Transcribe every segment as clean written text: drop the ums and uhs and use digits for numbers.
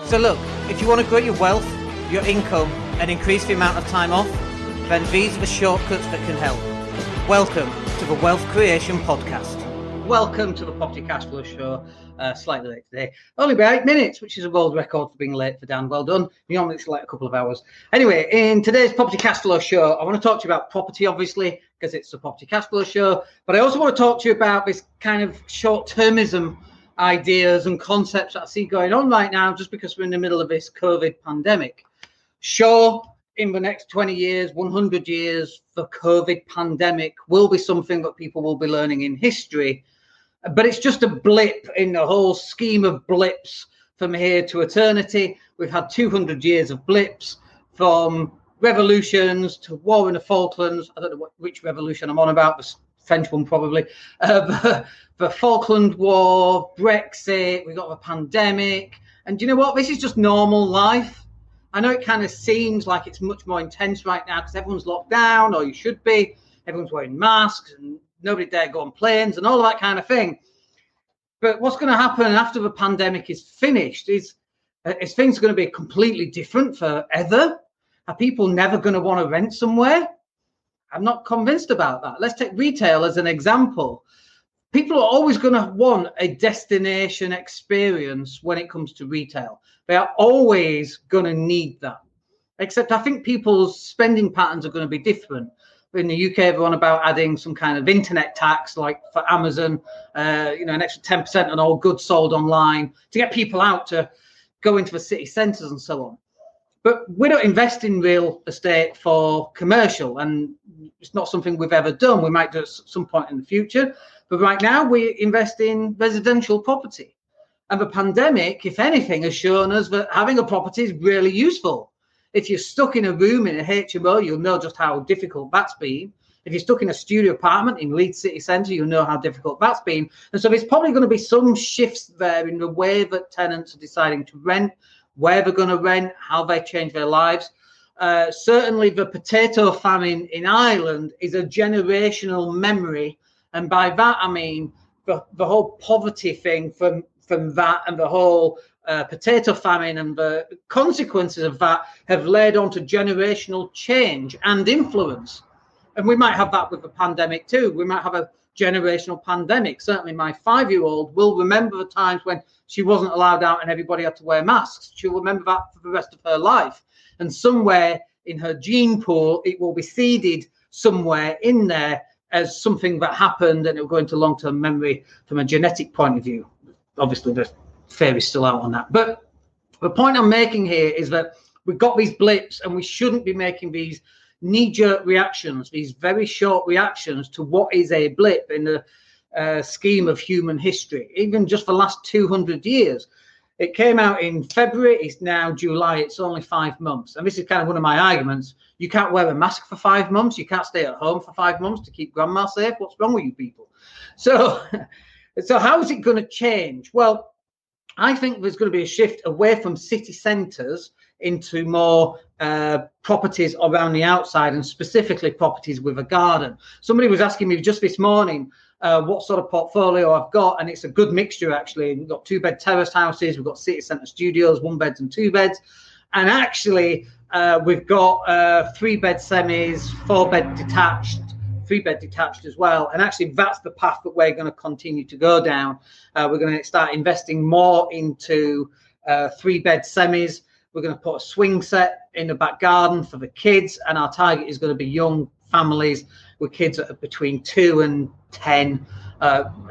So look, if you want to grow your wealth, your income, and increase the amount of time off, then these are the shortcuts that can help. Welcome to the Wealth Creation Podcast. Welcome to the Property Cashflow Show. Slightly late today. Only about 8 minutes, which is a world record for being late for Dan. Well done. Normally it's like a couple of hours. Anyway, in today's Property Cashflow Show, I want to talk to you about property, obviously, because it's the Property Cashflow Show. But I also want to talk to you about this kind of short-termism ideas and concepts that I see going on right now, just because we're in the middle of this COVID pandemic. Sure, in the next 20 years, 100 years, the COVID pandemic will be something that people will be learning in history, but it's just a blip in the whole scheme of blips from here to eternity. We've had 200 years of blips, from revolutions to war in the Falklands. I don't know which revolution I'm on about, the French one probably. The Falkland War, Brexit, we got the pandemic. And do you know what? This is just normal life. I know it kind of seems like it's much more intense right now because everyone's locked down, or you should be. Everyone's wearing masks and nobody dare go on planes and all of that kind of thing. But what's going to happen after the pandemic is finished is things going to be completely different forever? Are people never going to want to rent somewhere? I'm not convinced about that. Let's take retail as an example. People are always going to want a destination experience when it comes to retail. They are always going to need that. Except I think people's spending patterns are going to be different. In the UK, they're on about adding some kind of internet tax, like for Amazon, an extra 10% on all goods sold online to get people out to go into the city centres and so on. But we don't invest in real estate for commercial, and it's not something we've ever done. We might do it at some point in the future. But right now, we invest in residential property. And the pandemic, if anything, has shown us that having a property is really useful. If you're stuck in a room in a HMO, you'll know just how difficult that's been. If you're stuck in a studio apartment in Leeds city centre, you'll know how difficult that's been. And so there's probably going to be some shifts there in the way that tenants are deciding to rent, where they're going to rent, how they change their lives. Certainly the potato famine in Ireland is a generational memory. And by that, I mean the whole poverty thing from that, and the whole potato famine and the consequences of that have led on to generational change and influence. And we might have that with the pandemic too. We might have a generational pandemic. Certainly my 5-year-old will remember the times when she wasn't allowed out and everybody had to wear masks. She'll remember that for the rest of her life. And somewhere in her gene pool, it will be seeded somewhere in there as something that happened, and it will go into long-term memory from a genetic point of view. Obviously, the theory's still out on that. But the point I'm making here is that we've got these blips, and we shouldn't be making these knee-jerk reactions, these very short reactions to what is a blip in the scheme of human history, even just for the last 200 years. It came out in February. It's now July. It's only 5 months. And this is kind of one of my arguments. You can't wear a mask for 5 months. You can't stay at home for 5 months to keep grandma safe. What's wrong with you people? So how is it going to change? Well, I think there's going to be a shift away from city centres into more properties around the outside, and specifically properties with a garden. Somebody was asking me just this morning what sort of portfolio I've got, and it's a good mixture actually. We've got 2-bed terrace houses, we've got city centre studios, 1-beds and 2-beds, and actually we've got 3-bed semis, 4-bed detached, 3-bed detached as well. And actually that's the path that we're going to continue to go down. We're going to start investing more into 3-bed semis. We're going to put a swing set in the back garden for the kids, and our target is going to be young families with kids that are between 2 and 10,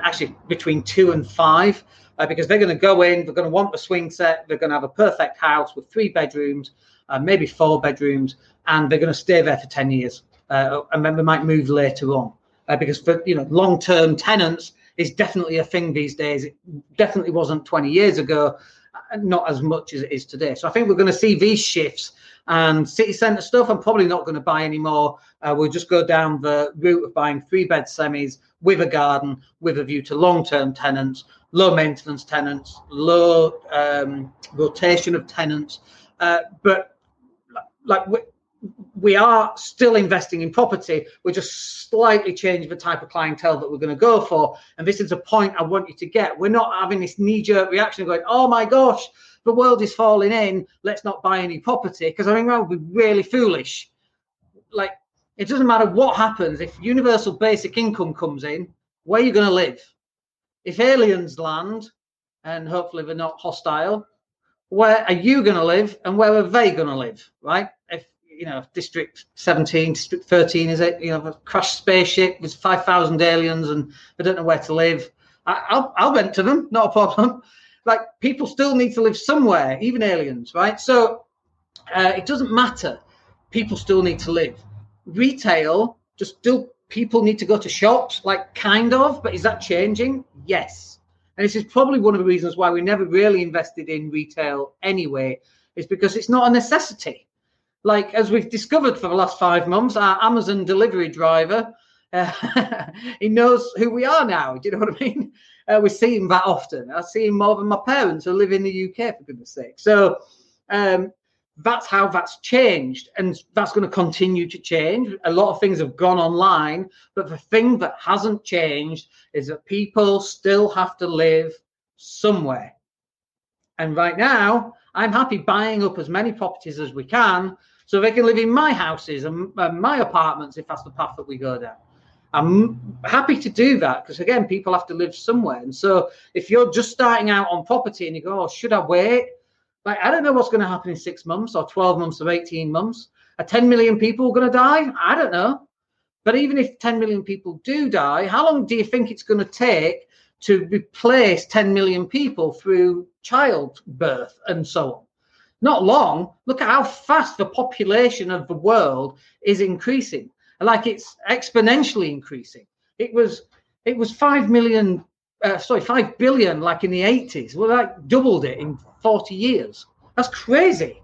actually between 2 and 5, because they're going to go in, they're going to want the swing set, they're going to have a perfect house with 3 bedrooms, maybe 4 bedrooms, and they're going to stay there for 10 years. And then they might move later on, because for long-term tenants is definitely a thing these days. It definitely wasn't 20 years ago, not as much as it is today. So I think we're going to see these shifts. And city centre stuff, I'm probably not going to buy anymore. We'll just go down the route of buying 3-bed semis with a garden, with a view to long-term tenants, low maintenance tenants, low rotation of tenants. But we are still investing in property. We're just slightly changing the type of clientele that we're going to go for. And this is a point I want you to get. We're not having this knee-jerk reaction going, oh my gosh, the world is falling in, let's not buy any property, because I think that would be really foolish. Like, it doesn't matter what happens. If universal basic income comes in, where are you going to live? If aliens land, and hopefully they're not hostile, where are you going to live, and where are they going to live, right? If, District 17, District 13, is it? A crashed spaceship with 5,000 aliens, and they don't know where to live. I'll rent to them, not a problem. Like, people still need to live somewhere, even aliens, right? So it doesn't matter. People still need to live. Retail, just still people need to go to shops, like, kind of, but is that changing? Yes. And this is probably one of the reasons why we never really invested in retail anyway, is because it's not a necessity. Like, as we've discovered for the last 5 months, our Amazon delivery driver, he knows who we are now. Do you know what I mean? We see him that often. I see him more than my parents who live in the UK, for goodness sake. So that's how that's changed, and that's going to continue to change. A lot of things have gone online, but the thing that hasn't changed is that people still have to live somewhere. And right now, I'm happy buying up as many properties as we can so they can live in my houses and my apartments if that's the path that we go down. I'm happy to do that because, again, people have to live somewhere. And so if you're just starting out on property and you go, oh, should I wait? Like, I don't know what's going to happen in 6 months or 12 months or 18 months. Are 10 million people going to die? I don't know. But even if 10 million people do die, how long do you think it's going to take to replace 10 million people through childbirth and so on? Not long. Look at how fast the population of the world is increasing. Like, it's exponentially increasing. It was 5 billion like in the 80s. We like doubled it in 40 years. That's crazy.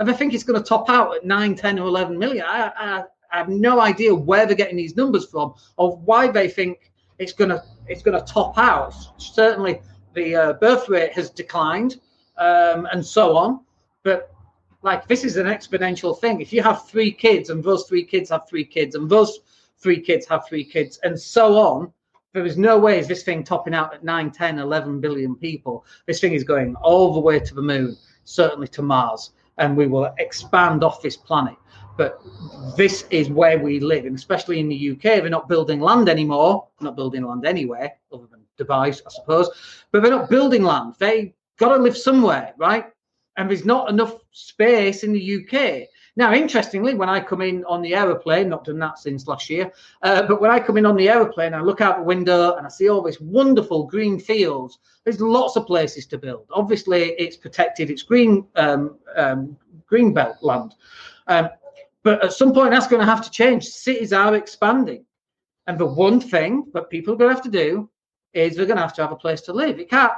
And I think it's going to top out at 9, 10 or 11 million. I have no idea where they're getting these numbers from or why they think it's going to top out. Certainly the birth rate has declined and so on. But like, this is an exponential thing. If you have 3 kids and those 3 kids have 3 kids and those 3 kids have 3 kids and so on, there is no way is this thing topping out at 9, 10, 11 billion people. This thing is going all the way to the moon, certainly to Mars, and we will expand off this planet. But this is where we live, and especially in the UK, they're not building land anymore. They're not building land anywhere other than Dubai, I suppose. But they're not building land. They got to live somewhere, right? And there's not enough space in the UK. Now, interestingly, when I come in on the aeroplane, not done that since last year, but when I come in on the aeroplane, I look out the window and I see all this wonderful green fields. There's lots of places to build. Obviously, it's protected. It's green belt land. But at some point, that's going to have to change. Cities are expanding. And the one thing that people are going to have to do is they're going to have a place to live. It can't.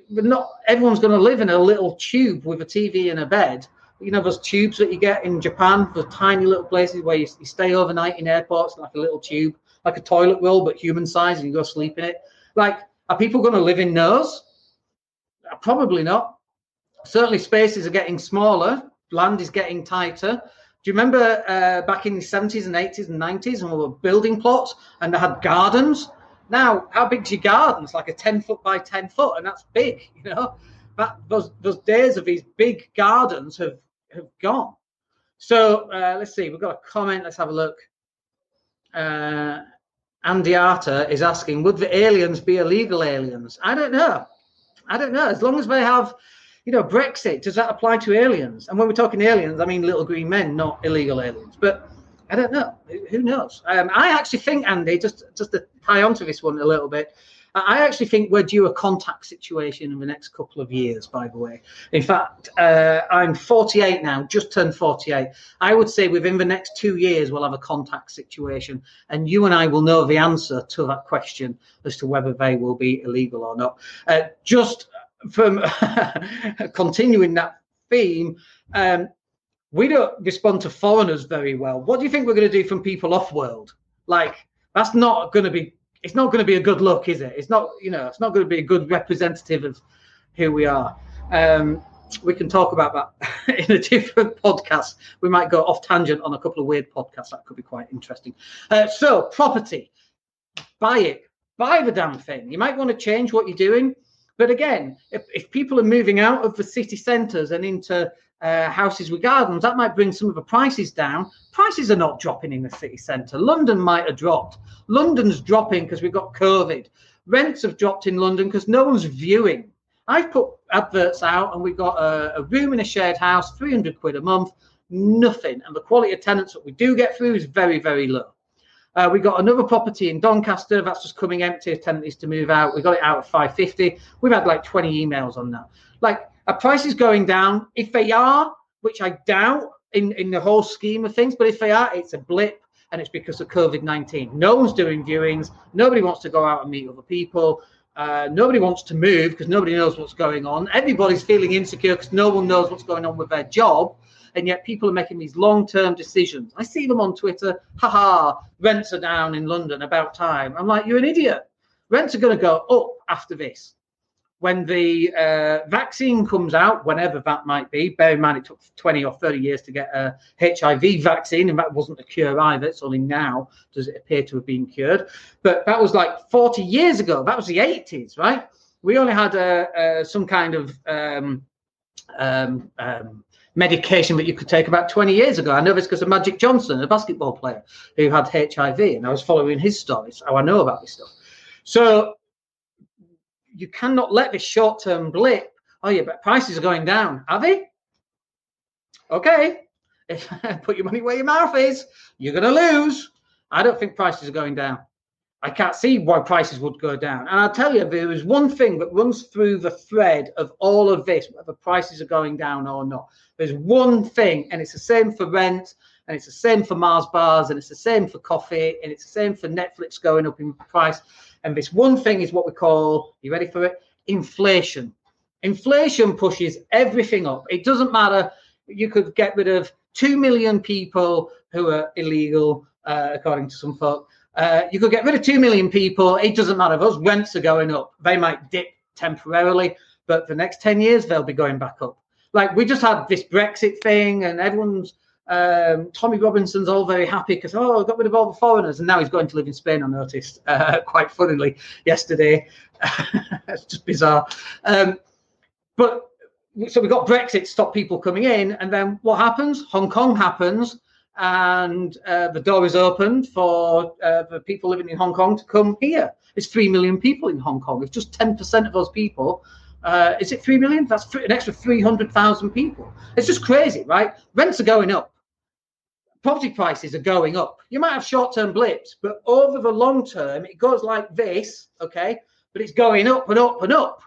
Not everyone's going to live in a little tube with a TV and a bed. You know, those tubes that you get in Japan, the tiny little places where you stay overnight in airports, like a little tube, like a toilet roll, but human size, and you go sleep in it. Like, are people going to live in those? Probably not. Certainly spaces are getting smaller. Land is getting tighter. Do you remember back in the 70s and 80s and 90s when we were building plots and they had gardens? Now, how big's your garden? It's like a 10 foot by 10 foot, and that's big, you know. But those days of these big gardens have gone. So let's see. We've got a comment. Let's have a look. Andy Arter is asking, would the aliens be illegal aliens? I don't know. As long as they have, Brexit, does that apply to aliens? And when we're talking aliens, I mean little green men, not illegal aliens. But I don't know. Who knows? I actually think, Andy, just to tie onto this one a little bit, I actually think we're due a contact situation in the next couple of years, by the way. In fact, I'm 48 now, just turned 48. I would say within the next 2 years, we'll have a contact situation, and you and I will know the answer to that question as to whether they will be illegal or not. Just from continuing that theme, we don't respond to foreigners very well. What do you think we're going to do from people off-world? Like, that's not going to be. It's not going to be a good look, is it? It's not. It's not going to be a good representative of who we are. We can talk about that in a different podcast. We might go off tangent on a couple of weird podcasts. That could be quite interesting. So, property, buy it, buy the damn thing. You might want to change what you're doing. But again, if people are moving out of the city centres and into houses with gardens, that might bring some of the prices down. Prices are not dropping in the city centre. London might have dropped. London's dropping because we've got COVID. Rents have dropped in London because no one's viewing. I've put adverts out and we've got a room in a shared house, £300 a month, nothing. And the quality of tenants that we do get through is very, very low. We got another property in Doncaster that's just coming empty. A tenant needs to move out. We got it out at 550. We've had like 20 emails on that. Like, our price is going down. If they are, which I doubt in the whole scheme of things, but if they are, it's a blip and it's because of COVID-19. No one's doing viewings. Nobody wants to go out and meet other people. Nobody wants to move because nobody knows what's going on. Everybody's feeling insecure because no one knows what's going on with their job. And yet people are making these long-term decisions. I see them on Twitter. Rents are down in London, about time. I'm like, you're an idiot. Rents are going to go up after this. When the vaccine comes out, whenever that might be, bear in mind it took 20 or 30 years to get a HIV vaccine, and that wasn't a cure either. It's only now does it appear to have been cured. But that was like 40 years ago. That was the 80s, right? We only had some kind of medication that you could take about 20 years ago. I know this because of Magic Johnson, a basketball player who had HIV, and I was following his stories, how I know about this stuff. So you cannot let this short-term blip, oh yeah, but prices are going down. Are they? Okay. Put your money where your mouth is. You're going to lose. I don't think prices are going down. I can't see why prices would go down. And I'll tell you, there is one thing that runs through the thread of all of this, whether prices are going down or not. There's one thing, and it's the same for rent, and it's the same for Mars bars, and it's the same for coffee, and it's the same for Netflix going up in price. And this one thing is what we call, you ready for it? Inflation. Inflation pushes everything up. It doesn't matter. You could get rid of 2 million people who are illegal, according to some folk. You could get rid of 2 million people. It doesn't matter. Those rents are going up. They might dip temporarily, but for the next 10 years, they'll be going back up. Like, we just had this Brexit thing, and everyone's, Tommy Robinson's all very happy because, I got rid of all the foreigners, and now he's going to live in Spain, I noticed, quite funnily, yesterday. It's just bizarre. But so we got Brexit, stop people coming in, and then what happens? Hong Kong happens, and the door is opened for the people living in Hong Kong to come here. There's 3 million people in Hong Kong. It's just 10% of those people. Is it 3 million? That's an extra 300,000 people. It's just crazy, right? Rents are going up. Property prices are going up. You might have short-term blips, but over the long term, it goes like this, okay? But it's going up and up and up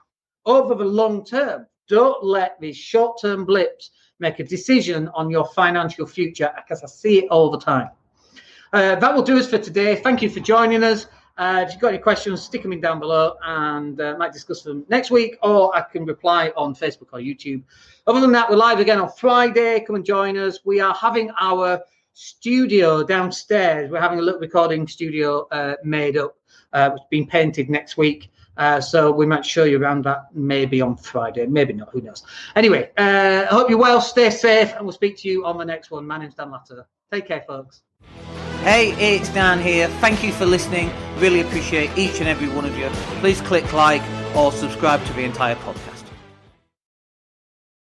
over the long term. Don't let these short-term blips make a decision on your financial future, because I see it all the time. That will do us for today. Thank you for joining us. If you've got any questions, stick them in down below, and I might discuss them next week, or I can reply on Facebook or YouTube. Other than that, we're live again on Friday. Come and join us. We are having our studio downstairs. We're having a little recording studio made up. It's been painted next week. So we might show you around that maybe on Friday, maybe not, who knows. Anyway, I hope you're well, stay safe, and we'll speak to you on the next one. My name's Dan Latto. Take care, folks. Hey, it's Dan here. Thank you for listening. Really appreciate each and every one of you. Please click like or subscribe to the entire podcast.